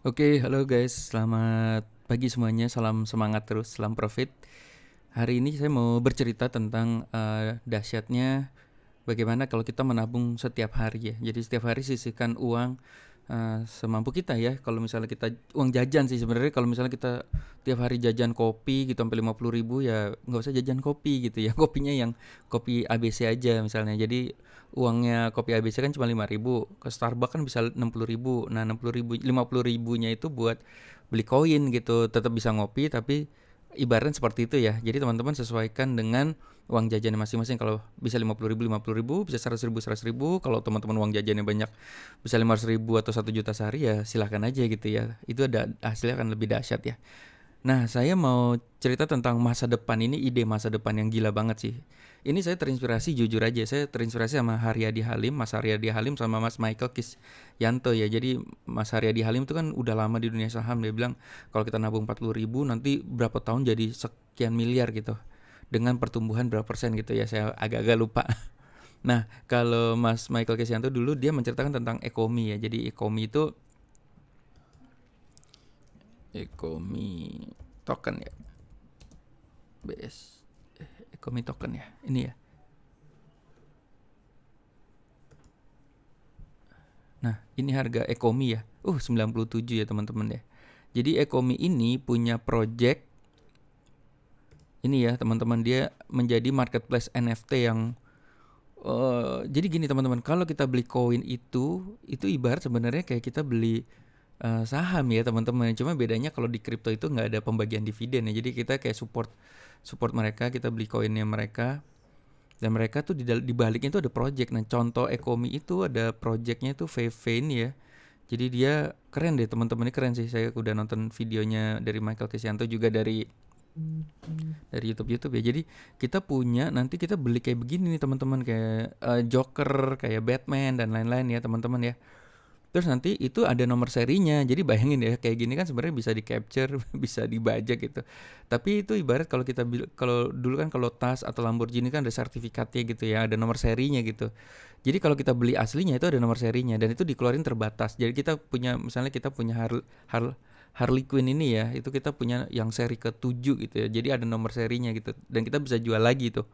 Oke, halo guys, selamat pagi semuanya, salam semangat terus, salam profit. Hari ini saya mau bercerita tentang dahsyatnya bagaimana kalau kita menabung setiap hari ya. Jadi setiap hari sisihkan uang semampu kita ya. Kalau misalnya kita uang jajan sih sebenarnya, kalau misalnya kita tiap hari jajan kopi gitu sampai 50 ribu, ya nggak usah jajan kopi gitu ya. Kopinya yang kopi ABC aja misalnya. Jadi uangnya kopi ABC kan cuma 5 ribu, ke Starbucks kan bisa 60 ribu. Nah 60 ribu, 50 ribunya itu buat beli koin gitu, tetap bisa ngopi tapi ibaratnya seperti itu ya. Jadi teman-teman sesuaikan dengan uang jajannya masing-masing. Kalau bisa 50 ribu, 50 ribu, bisa 100 ribu, 100 ribu. Kalau teman-teman uang jajannya banyak, bisa 500 ribu atau 1 juta sehari, ya silahkan aja gitu ya. Itu ada hasilnya akan lebih dahsyat ya. Nah, saya mau cerita tentang masa depan ini, ide masa depan yang gila banget sih. Ini saya terinspirasi, jujur aja, saya terinspirasi sama Haryadi Halim, Mas Haryadi Halim sama Mas Michael Kisyanto ya. Jadi Mas Haryadi Halim itu kan udah lama di dunia saham. Dia bilang kalau kita nabung 40 ribu nanti berapa tahun jadi sekian miliar gitu. Dengan pertumbuhan berapa persen gitu ya, saya agak-agak lupa. Nah, kalau Mas Michael Kisyanto dulu dia menceritakan tentang ekomi ya. Jadi ekomi token ya. BS Ekomi token ya. Ini ya. Nah, ini harga Ekomi ya. 97 ya teman-teman ya. Jadi Ekomi ini punya project ini ya teman-teman, dia menjadi marketplace NFT yang jadi gini teman-teman, kalau kita beli koin itu ibarat sebenarnya kayak kita beli saham ya teman-teman. Cuma bedanya kalau di kripto itu nggak ada pembagian dividen ya. Jadi kita kayak support support mereka, kita beli koinnya mereka. Dan mereka tuh di baliknya itu ada project. Nah, contoh Ekomi itu ada projectnya itu Vevane ya. Jadi dia keren deh teman-teman, ini keren sih. Saya udah nonton videonya dari Michael Kisyanto juga dari YouTube ya. Jadi kita punya, nanti kita beli kayak begini nih teman-teman, kayak Joker, kayak Batman dan lain-lain ya teman-teman ya. Terus nanti itu ada nomor serinya. Jadi bayangin ya, kayak gini kan sebenarnya bisa di capture, bisa dibajak gitu. Tapi itu ibarat kalau kalau dulu kan kalau tas atau Lamborghini kan ada sertifikatnya gitu ya, ada nomor serinya gitu. Jadi kalau kita beli aslinya itu ada nomor serinya dan itu dikeluarin terbatas. Jadi kita punya, misalnya kita punya Harley Quinn ini ya, itu kita punya yang seri ke-7 gitu ya. Jadi ada nomor serinya gitu dan kita bisa jual lagi tuh.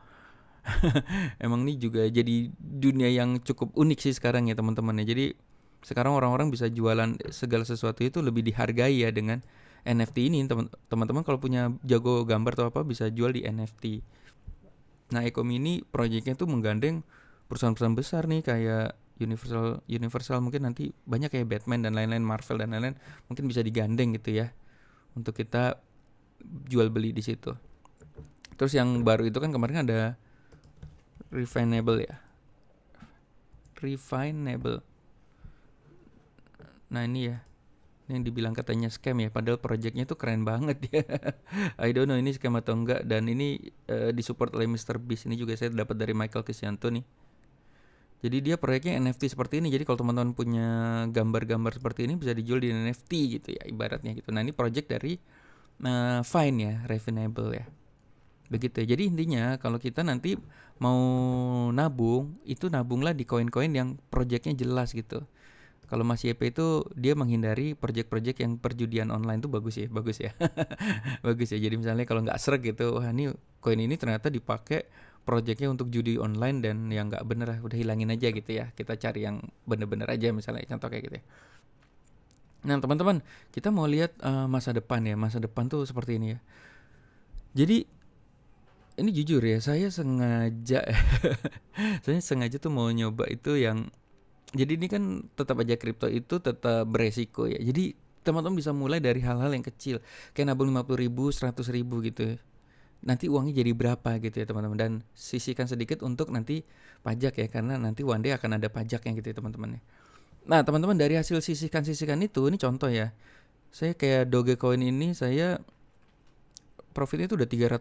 Emang ini juga jadi dunia yang cukup unik sih sekarang ya teman-teman ya. Jadi sekarang orang-orang bisa jualan segala sesuatu itu lebih dihargai ya dengan NFT ini. Teman-teman kalau punya jago gambar atau apa bisa jual di NFT. Nah, Ecom ini proyeknya tuh menggandeng perusahaan-perusahaan besar nih kayak Universal mungkin nanti banyak kayak Batman dan lain-lain, Marvel dan lain-lain, mungkin bisa digandeng gitu ya untuk kita jual beli di situ. Terus yang baru itu kan kemarin ada Refinable ya. Refinable. Nah, ini ya. Ini yang dibilang katanya scam ya, padahal projectnya tuh keren banget ya. I don't know ini scam atau enggak, dan ini disupport oleh Mr. Beast. Ini juga saya dapat dari Michael Kisyanto nih. Jadi dia proyeknya NFT seperti ini. Jadi kalau teman-teman punya gambar-gambar seperti ini bisa dijual di NFT gitu ya ibaratnya gitu. Nah, ini project dari Fine ya, Refinable ya. Begitu ya. Jadi intinya kalau kita nanti mau nabung, itu nabunglah di koin-koin yang projectnya jelas gitu. Kalau Mas YP itu dia menghindari project-project yang perjudian online, tuh bagus ya, bagus ya. Bagus ya. Jadi misalnya kalau nggak sreg gitu, wah ini koin ini ternyata dipakai projectnya untuk judi online dan yang nggak bener, udah hilangin aja gitu ya. Kita cari yang bener-bener aja misalnya, contoh kayak gitu ya. Nah teman-teman, kita mau lihat masa depan ya. Masa depan tuh seperti ini ya. Jadi ini jujur ya, saya sengaja saya sengaja tuh mau nyoba itu yang, jadi ini kan tetap aja kripto itu tetap beresiko ya. Jadi teman-teman bisa mulai dari hal-hal yang kecil, kayak nabung 50 ribu, 100 ribu gitu. Nanti uangnya jadi berapa gitu ya teman-teman. Dan sisihkan sedikit untuk nanti pajak ya, karena nanti one day akan ada pajaknya gitu ya teman-teman ya. Nah teman-teman, dari hasil sisihkan itu, ini contoh ya. Saya kayak Dogecoin ini, saya profitnya itu udah 300%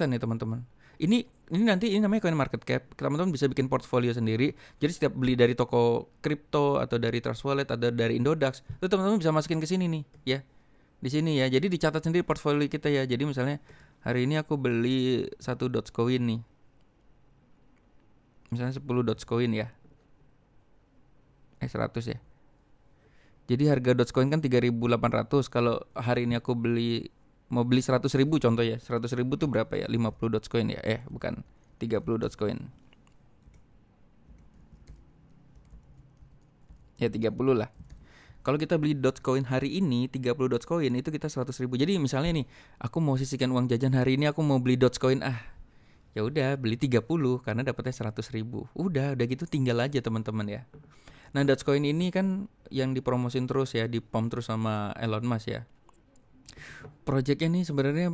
ya teman-teman. Ini nanti ini namanya coin market cap. Teman-teman bisa bikin portfolio sendiri. Jadi setiap beli dari toko kripto atau dari Trust Wallet atau dari Indodax, itu teman-teman bisa masukin ke sini nih, ya. Di sini ya. Jadi dicatat sendiri portfolio kita ya. Jadi misalnya hari ini aku beli 1 Dogecoin nih. Misalnya 10 Dogecoin ya. 100 ya. Jadi harga Dogecoin kan 3.800. Kalau hari ini aku mau beli 100.000 contoh ya. 100.000 tuh berapa ya? 50 Dogecoin ya? Bukan. 30 Dogecoin. Ya 30 lah. Kalau kita beli Dogecoin hari ini 30 Dogecoin itu kita 100.000. Jadi misalnya nih, aku mau sisihkan uang jajan hari ini, aku mau beli Dogecoin, ya udah beli 30 karena dapatnya 100.000. Udah gitu tinggal aja teman-teman ya. Nah, Dogecoin ini kan yang dipromosin terus ya, dipom terus sama Elon Musk ya. Projectnya nih sebenarnya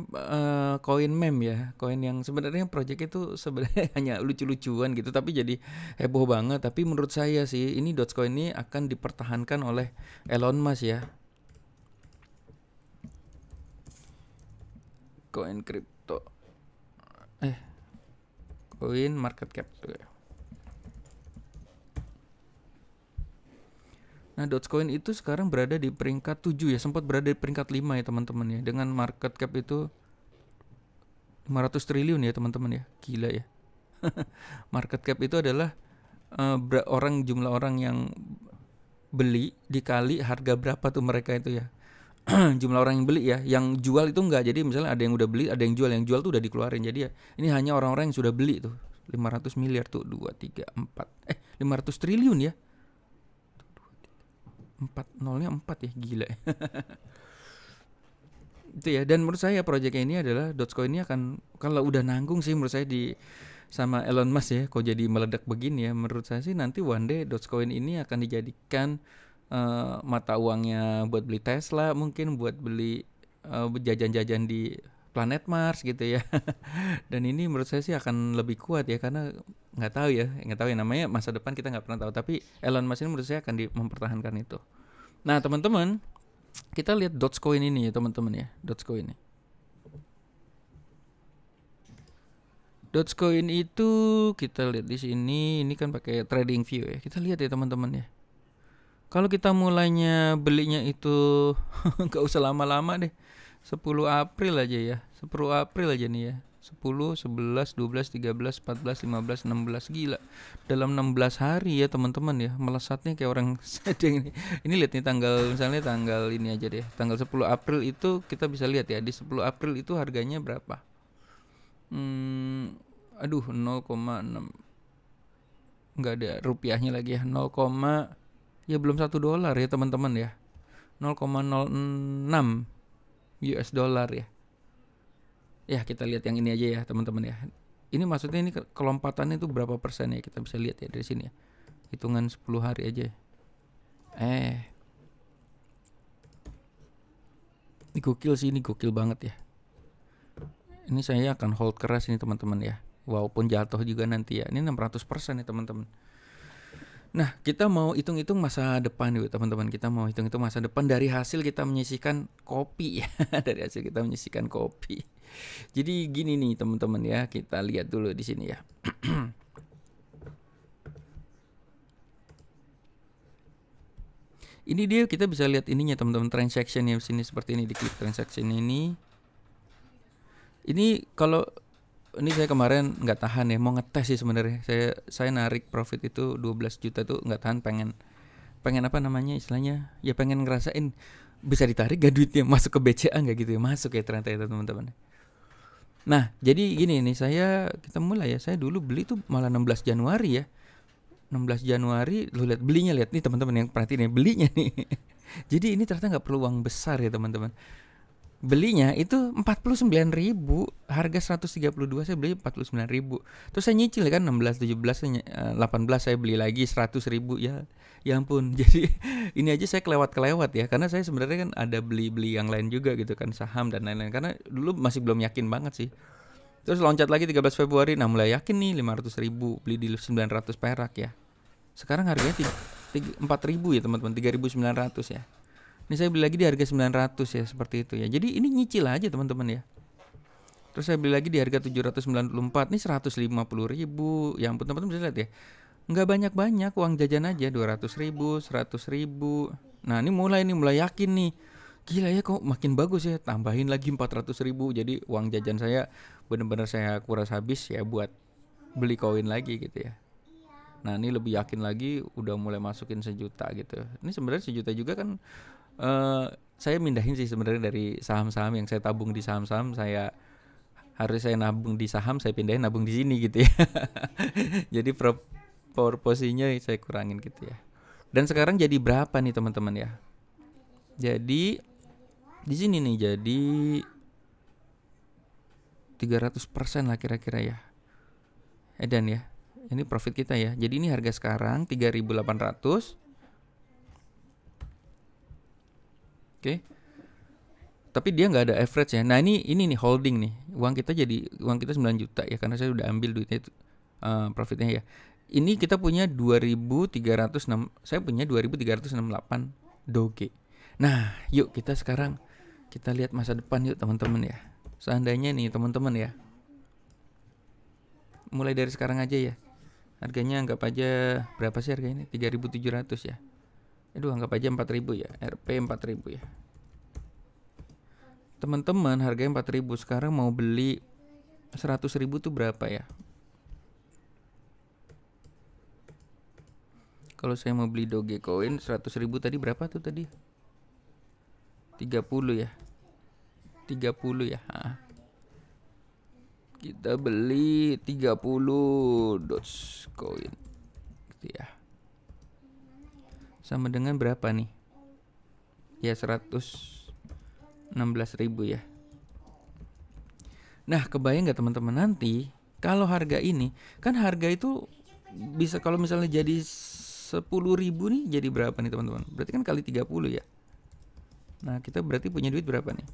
koin meme ya, koin yang sebenarnya project itu sebenarnya hanya lucu-lucuan gitu, tapi jadi heboh banget. Tapi menurut saya sih ini Dogecoin ini akan dipertahankan oleh Elon Musk ya. Koin kripto, koin market cap tuh ya. Nah, Dogecoin itu sekarang berada di peringkat 7 ya, sempat berada di peringkat 5 ya teman-teman ya, dengan market cap itu 500 triliun ya teman-teman ya. Gila ya. Market cap itu adalah jumlah orang yang beli dikali harga berapa tuh mereka itu ya. Jumlah orang yang beli ya, yang jual itu enggak. Jadi misalnya ada yang udah beli, ada yang jual tuh udah dikeluarin. Jadi ya ini hanya orang-orang yang sudah beli tuh. 500 miliar tuh, 2, 3, 4 500 triliun ya. 4 nolnya 4 ya, gila ya. Itu ya, dan menurut saya proyeknya ini adalah Dogecoin ini akan, kalau udah nanggung sih menurut saya sama Elon Musk ya, kok jadi meledak begini ya. Menurut saya sih nanti one day Dogecoin ini akan dijadikan mata uangnya buat beli Tesla, mungkin buat beli jajan-jajan di planet Mars gitu ya. Dan ini menurut saya sih akan lebih kuat ya, karena nggak tahu ya namanya masa depan kita nggak pernah tahu, tapi Elon Musk ini menurut saya akan mempertahankan itu. Nah teman-teman, kita lihat Dogecoin ini ya teman-teman ya. Dogecoin itu kita lihat di sini, ini kan pakai trading view ya. Kita lihat ya teman-teman ya. Kalau kita mulainya belinya itu nggak usah lama-lama deh. 10 April aja ya. 10 April aja nih ya. 10, 11, 12, 13, 14, 15, 16, gila. Dalam 16 hari ya teman-teman ya. Melesatnya kayak orang sedang ini. Ini lihat nih misalnya tanggal ini aja deh. Tanggal 10 April itu kita bisa lihat ya. Di 10 April itu harganya berapa? 0,6. Enggak ada rupiahnya lagi ya. Ya belum $1 ya teman-teman ya. 0,06 US dollar ya. Ya kita lihat yang ini aja ya teman-teman ya. Ini maksudnya ini kelompatannya itu berapa persen ya, kita bisa lihat ya dari sini ya. Hitungan 10 hari aja. Ini gokil sih, ini gokil banget ya. Ini saya akan hold keras ini teman-teman ya. Walaupun jatuh juga nanti ya. Ini 600% ya teman-teman. Nah, kita mau hitung-hitung masa depan yuk teman-teman. Kita mau hitung-hitung masa depan dari hasil kita menyisihkan kopi ya. Dari hasil kita menyisihkan kopi. Jadi gini nih teman-teman ya, kita lihat dulu di sini ya. Ini dia, kita bisa lihat ininya teman-teman, transaction yang sini seperti ini, diklik transaction ini. Ini kalau ini saya kemarin nggak tahan ya, mau ngetes sih sebenarnya. Saya narik profit itu 12 juta tuh nggak tahan, pengen apa namanya istilahnya ya, pengen ngerasain bisa ditarik gak duitnya, masuk ke BCA nggak gitu ya, masuk ya ternyata itu teman-teman. Nah jadi gini nih, kita mulai ya. Saya dulu beli tuh malah 16 Januari ya. 16 Januari lu lihat belinya, lihat nih teman-teman yang perhatiin ya, belinya nih. Jadi ini ternyata nggak perlu uang besar ya teman-teman. Belinya itu 49.000, harga 132 saya beli 49.000. Terus saya nyicil kan 16, 17, 18 saya beli lagi 100.000 ya. Ya ampun. Jadi ini aja saya kelewat ya, karena saya sebenarnya kan ada beli yang lain juga gitu kan, saham dan lain-lain, karena dulu masih belum yakin banget sih. Terus loncat lagi 13 Februari, nah mulai yakin nih 500.000, beli di 900 perak ya. Sekarang harganya 4.000 ya teman-teman, 3.900 ya. Ini saya beli lagi di harga 900 ya, seperti itu ya. Jadi ini nyicil aja teman-teman ya. Terus saya beli lagi di harga 794, ini 150.000. Ya ampun teman-teman, bisa lihat ya. Nggak banyak-banyak, uang jajan aja 200.000, 100.000. Nah ini mulai yakin nih. Gila ya, kok makin bagus ya. Tambahin lagi 400.000. Jadi uang jajan saya benar-benar saya kuras habis ya buat beli koin lagi gitu ya. Nah ini lebih yakin lagi, udah mulai masukin 1 juta gitu. Ini sebenarnya 1 juta juga kan, saya mindahin sih sebenarnya dari saham-saham yang saya tabung di saham-saham, harus saya nabung di saham, saya pindahin nabung di sini gitu ya. Jadi proporsinya saya kurangin gitu ya. Dan sekarang jadi berapa nih teman-teman ya? Jadi di sini nih jadi 300% lah kira-kira ya. Edan ya. Ini profit kita ya. Jadi ini harga sekarang 3.800. Oke. Tapi dia nggak ada average ya. Nah ini nih holding nih. Uang kita 9 juta ya, karena saya udah ambil duitnya itu, profitnya ya. Ini kita punya 2.306. Saya punya 2.368 Doge. Nah, yuk kita sekarang kita lihat masa depan yuk teman-teman ya. Seandainya nih teman-teman ya, mulai dari sekarang aja ya. Harganya anggap aja berapa sih harganya? 3.700 ya. Aduh, anggap aja 4.000 ya. RP 4.000 ya. Teman-teman, harganya 4.000, sekarang mau beli 100.000 tuh berapa ya? Kalau saya mau beli Dogecoin 100.000 tadi berapa tuh tadi? 30 ya. 30 ya. Kita beli 30 Dogecoin gitu ya. Sama dengan berapa nih? Ya 116.000 ya. Nah, kebayang nggak teman-teman, nanti kalau harga ini, kan harga itu bisa kalau misalnya jadi 10.000 nih, jadi berapa nih teman-teman? Berarti kan kali 30 ya. Nah, kita berarti punya duit berapa nih?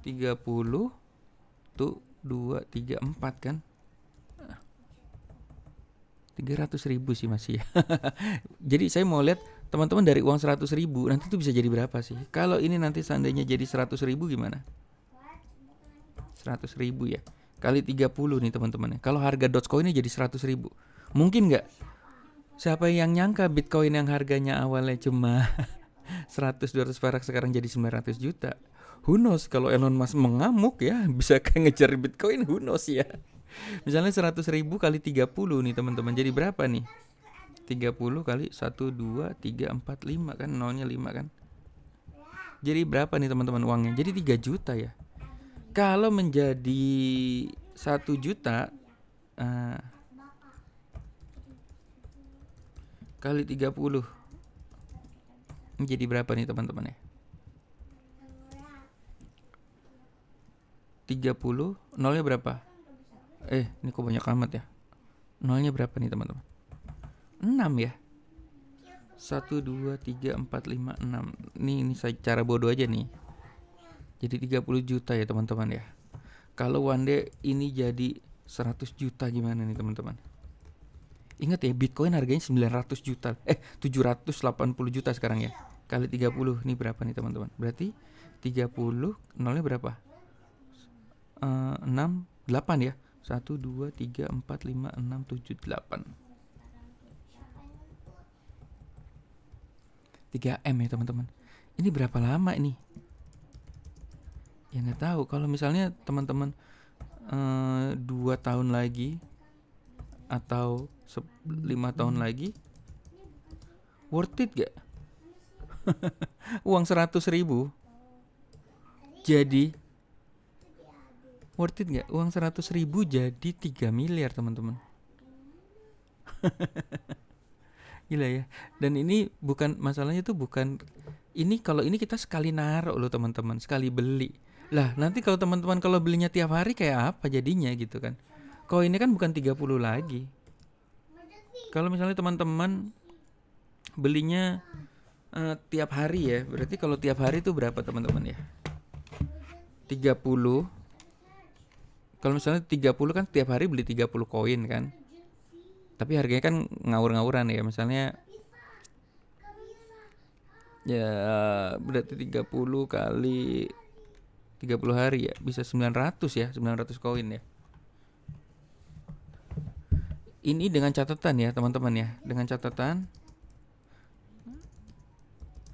30 tuh 2, 3, 4 kan? 300.000 sih masih ya. Jadi saya mau lihat teman-teman dari uang 100.000 nanti tuh bisa jadi berapa sih? Kalau ini nanti seandainya jadi 100.000 gimana? 100.000 ya. Kali 30 nih teman-teman ya. Kalau harga Dogecoin ini jadi 100.000. Mungkin nggak? Siapa yang nyangka Bitcoin yang harganya awalnya cuma 100-200 perak sekarang jadi 900 juta. Who knows, kalau Elon Musk mengamuk ya, bisa kayak ngejar Bitcoin, who knows ya. Misalnya 100.000 kali 30 nih teman-teman, jadi berapa nih? 30 kali 1, 2, 3, 4, 5 kan, nolnya 5 kan. Jadi berapa nih teman-teman uangnya? Jadi 3 juta ya. Kalau menjadi 1 juta kali 30 menjadi berapa nih teman-teman ya? 30, nolnya berapa? Ini kok banyak amat ya. Nolnya berapa nih teman-teman? 6 ya. 1, 2, 3, 4, 5, 6. Ini saya cara bodoh aja nih. Jadi 30 juta ya teman-teman ya. Kalau one day ini jadi 100 juta gimana nih teman-teman? Ingat ya, Bitcoin harganya 900 juta. 780 juta sekarang ya. Kali 30 ini berapa nih teman-teman? Berarti 30 nolnya berapa? 6, 8 ya. 1, 2, 3, 4, 5, 6, 7, 8. 3M ya teman-teman. Ini berapa lama ini? Ya nggak tahu. Kalau misalnya teman-teman 2 tahun lagi atau 5 tahun lagi, worth it gak? Uang 100.000 jadi worth it gak? Uang 100.000 jadi 3 miliar teman-teman. Gila ya. Dan ini bukan masalahnya tuh, bukan ini, kalau ini kita sekali naruh loh teman-teman, sekali beli. Lah nanti kalau teman-teman kalau belinya tiap hari kayak apa jadinya gitu kan. Koinnya kan bukan 30 lagi. Kalau misalnya teman-teman belinya tiap hari ya, berarti kalau tiap hari itu berapa teman-teman ya? 30. Kalau misalnya 30 kan tiap hari beli 30 koin kan. Tapi harganya kan ngawur-ngawuran ya. Misalnya ya berarti 30 kali 30 hari ya, bisa 900 ya, 900 koin ya. Ini dengan catatan ya teman-teman ya, dengan catatan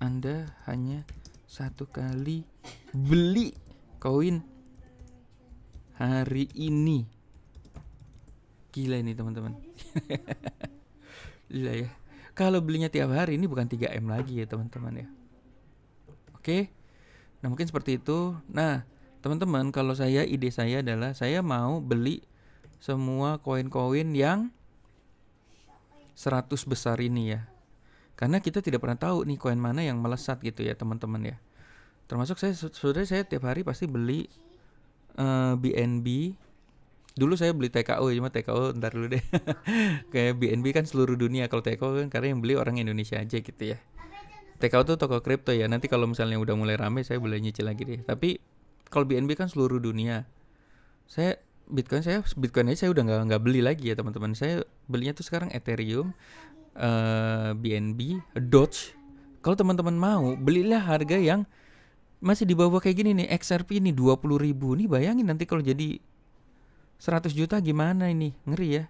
Anda hanya 1 kali beli koin hari ini. Gila ini teman-teman. Gila ya. Kalau belinya tiap hari ini bukan 3M lagi ya teman-teman ya. Oke. Nah mungkin seperti itu. Nah teman-teman, kalau ide saya adalah saya mau beli semua koin-koin yang 100 besar ini ya. Karena kita tidak pernah tahu nih koin mana yang melesat gitu ya teman-teman ya. Termasuk saya tiap hari pasti beli BNB. Dulu saya beli TKO, cuma TKO ntar dulu deh. Kayak BNB kan seluruh dunia, kalau TKO kan karena yang beli orang Indonesia aja gitu ya. TKO tuh toko kripto ya. Nanti kalau misalnya udah mulai rame saya boleh nyicil lagi deh. Tapi kalau BNB kan seluruh dunia. Bitcoin aja saya udah nggak beli lagi ya teman-teman. Saya belinya tuh sekarang Ethereum, BNB, Doge. Kalau teman-teman mau, belilah harga yang masih di bawah kayak gini nih. XRP ini 20.000 nih, bayangin nanti kalau jadi 100 juta gimana ini, ngeri ya.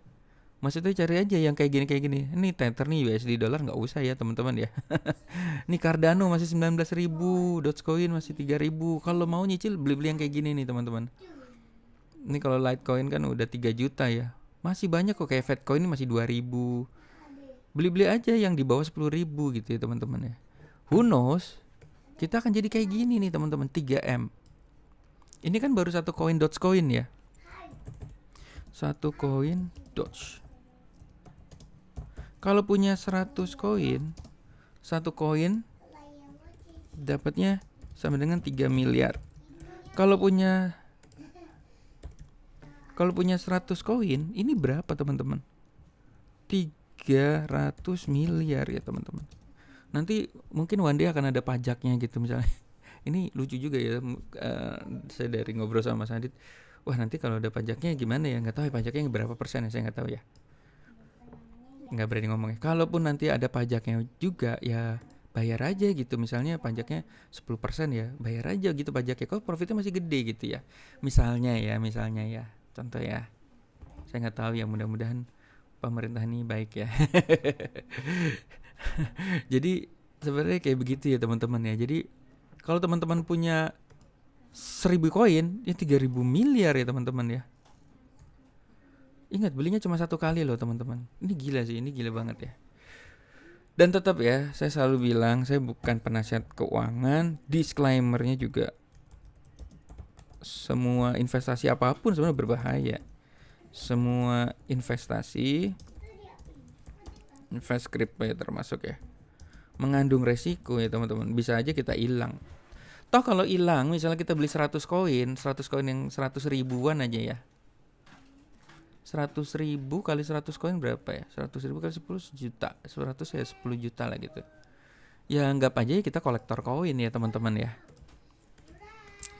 Maksudnya cari aja yang kayak gini. Ini Tether nih USD dollar nggak usah ya teman-teman ya. Nih Cardano masih 19.000, Dogecoin masih 3.000. Kalau mau nyicil beli yang kayak gini nih teman-teman. Ini kalau Litecoin kan udah 3 juta ya. Masih banyak kok, kayak Fatcoin ini masih 2.000. Beli aja yang di bawah 10.000 gitu ya teman-teman ya. Who knows? Kita akan jadi kayak gini nih teman-teman, 3M. Ini kan baru satu koin Dogecoin ya. Satu koin Doge. Kalau punya 100 koin, satu koin dapatnya sama dengan 3 miliar. Kalau punya 100 koin, ini berapa teman-teman? 300 miliar ya teman-teman. Nanti mungkin one day akan ada pajaknya gitu misalnya. Ini lucu juga ya, saya dari ngobrol sama Mas Adit. Wah nanti kalau ada pajaknya gimana ya, nggak tahu ya pajaknya berapa persen ya, saya nggak tahu ya, nggak berani ngomongnya. Kalaupun nanti ada pajaknya juga ya bayar aja gitu, misalnya pajaknya 10% ya bayar aja gitu pajaknya, kalau profitnya masih gede gitu ya, misalnya ya contoh ya, saya nggak tahu ya, mudah-mudahan pemerintah ini baik ya. Jadi sebenarnya kayak begitu ya teman-teman ya. Jadi kalau teman-teman punya 1.000 koin ya 3.000 miliar ya teman-teman ya. Ingat belinya cuma satu kali loh teman-teman. Ini gila sih, ini gila banget ya. Dan tetap ya, saya selalu bilang saya bukan penasihat keuangan. Disclaimernya juga, semua investasi apapun sebenarnya berbahaya. Semua invest crypto ya termasuk ya, mengandung resiko ya teman-teman. Bisa aja kita hilang. Toh kalau hilang, misalnya kita beli 100 koin yang 100 ribuan aja ya. 100 ribu kali 100 koin berapa ya? 100 ribu kali 10 juta. 100 ya 10 juta lah gitu. Ya anggap aja kita kolektor koin ya teman-teman ya.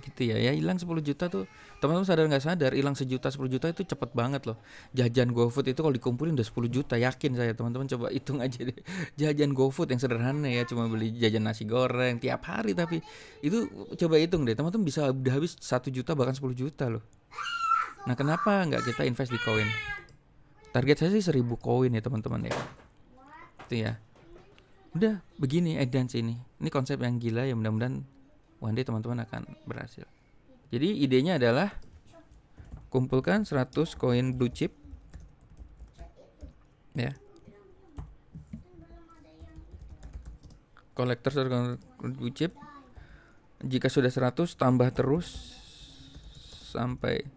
Gitu ya, hilang 10 juta tuh. Teman-teman sadar gak sadar, hilang 1 juta 10 juta itu cepet banget loh. Jajan GoFood itu kalau dikumpulin udah 10 juta, yakin saya teman-teman, coba hitung aja deh. Jajan GoFood yang sederhana ya, cuma beli jajan nasi goreng tiap hari, tapi itu coba hitung deh teman-teman, bisa udah habis 1 juta bahkan 10 juta loh. Nah kenapa nggak kita invest di koin? Target saya sih 1.000 koin ya teman-teman ya. Itu ya. Udah begini advance ini. Ini konsep yang gila ya, mudah-mudahan one day teman-teman akan berhasil. Jadi idenya adalah kumpulkan 100 koin blue chip ya. Kolektor 100 blue chip. Jika sudah 100 tambah terus sampai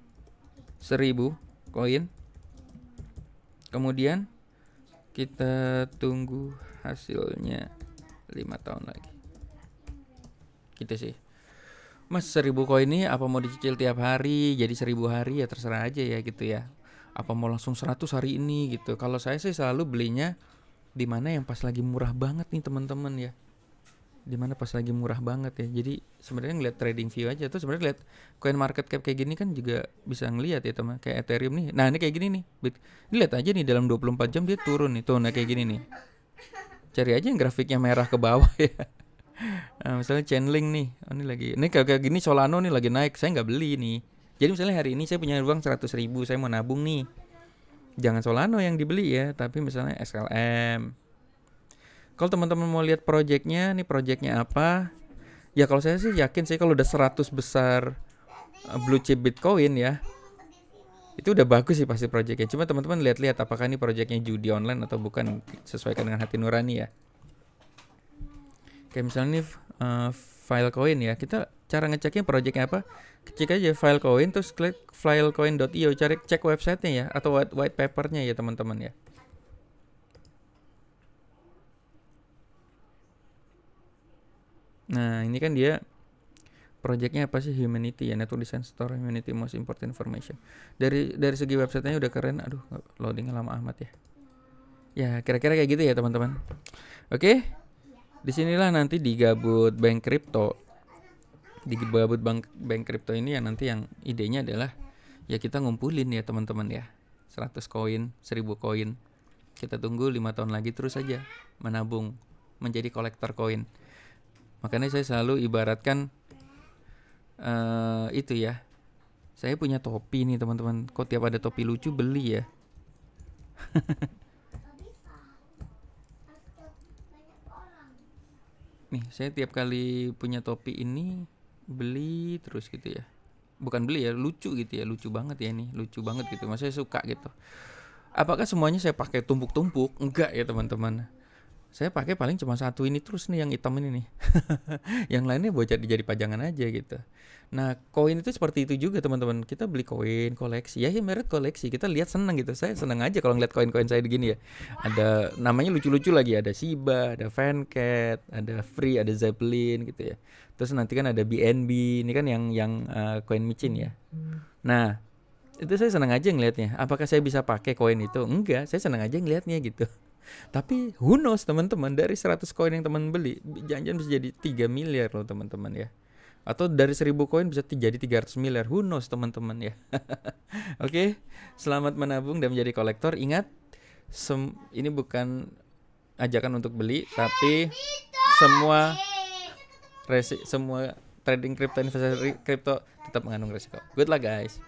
1.000 koin. Kemudian kita tunggu hasilnya 5 tahun lagi. Gitu sih. Mas 1.000 koin ini apa mau dicicil tiap hari jadi 1.000 hari ya terserah aja ya gitu ya. Apa mau langsung 100 hari ini gitu. Kalau saya sih selalu belinya di mana yang pas lagi murah banget nih teman-teman ya. Di mana pas lagi murah banget ya. Jadi sebenarnya ngeliat trading view aja tuh, sebenarnya lihat coin market cap kayak gini kan juga bisa ngelihat ya teman, kayak Ethereum nih. Nah, ini kayak gini nih. Ini lihat aja nih dalam 24 jam dia turun nih tuh, nah kayak gini nih. Cari aja yang grafiknya merah ke bawah ya. Nah, misalnya Chainlink nih. Oh, ini kayak gini Solano nih lagi naik, saya nggak beli nih. Jadi misalnya hari ini saya punya uang 100.000, saya mau nabung nih. Jangan Solano yang dibeli ya, tapi misalnya SLM. Kalau teman-teman mau lihat projectnya, nih projectnya apa? Ya kalau saya sih yakin sih kalau udah 100 besar blue chip Bitcoin ya, Itu udah bagus sih pasti projectnya. Cuma teman-teman lihat-lihat apakah ini projectnya judi online atau bukan, sesuaikan dengan hati nurani ya. Kayak misalnya nih Filecoin ya. Kita cara ngeceknya projectnya apa? Cek aja Filecoin terus klik filecoin.io, cari cek websitenya ya atau white papernya ya teman-teman ya. Nah ini kan dia projectnya apa sih, Humanity ya, Network Design Store Humanity Most Important Information. Dari segi websitenya udah keren. Aduh loadingnya lama amat ya. Ya kira-kira kayak gitu ya teman-teman. Oke, disinilah nanti di Gabut Bank Crypto, di Gabut Bank Crypto ini yang nanti yang idenya adalah ya kita ngumpulin ya teman-teman ya, 100 koin, 1000 koin. Kita tunggu 5 tahun lagi terus aja menabung menjadi kolektor koin. Makanya saya selalu ibaratkan itu ya, saya punya topi nih teman-teman. Kok tiap ada topi lucu beli ya. Nih saya tiap kali punya topi ini beli terus gitu ya. Bukan beli ya, lucu gitu ya, lucu banget ya ini, lucu banget gitu. Maksudnya suka gitu. Apakah semuanya saya pakai tumpuk-tumpuk? Enggak ya teman-teman. Saya pakai paling cuma satu ini terus nih, yang hitam ini nih. Yang lainnya buat jadi pajangan aja gitu. Nah, koin itu seperti itu juga teman-teman. Kita beli koin, koleksi. Ya merit koleksi. Kita lihat seneng gitu. Saya seneng aja kalau ngeliat koin-koin saya begini ya. Ada namanya lucu-lucu lagi. Ada Shiba, ada Fancat, ada Free, ada Zeppelin gitu ya. Terus nanti kan ada BNB. Ini kan yang koin micin ya. Nah, itu saya seneng aja ngelihatnya. Apakah saya bisa pakai koin itu? Enggak, saya seneng aja ngelihatnya gitu. Tapi who knows teman-teman, dari 100 koin yang teman beli, jangan-jangan bisa jadi 3 miliar loh teman-teman ya. Atau dari 1000 koin bisa jadi 300 miliar, who knows teman-teman ya. Oke, selamat menabung dan menjadi kolektor. Ingat, ini bukan ajakan untuk beli, tapi semua trading crypto, investasi crypto tetap mengandung resiko. Good luck guys.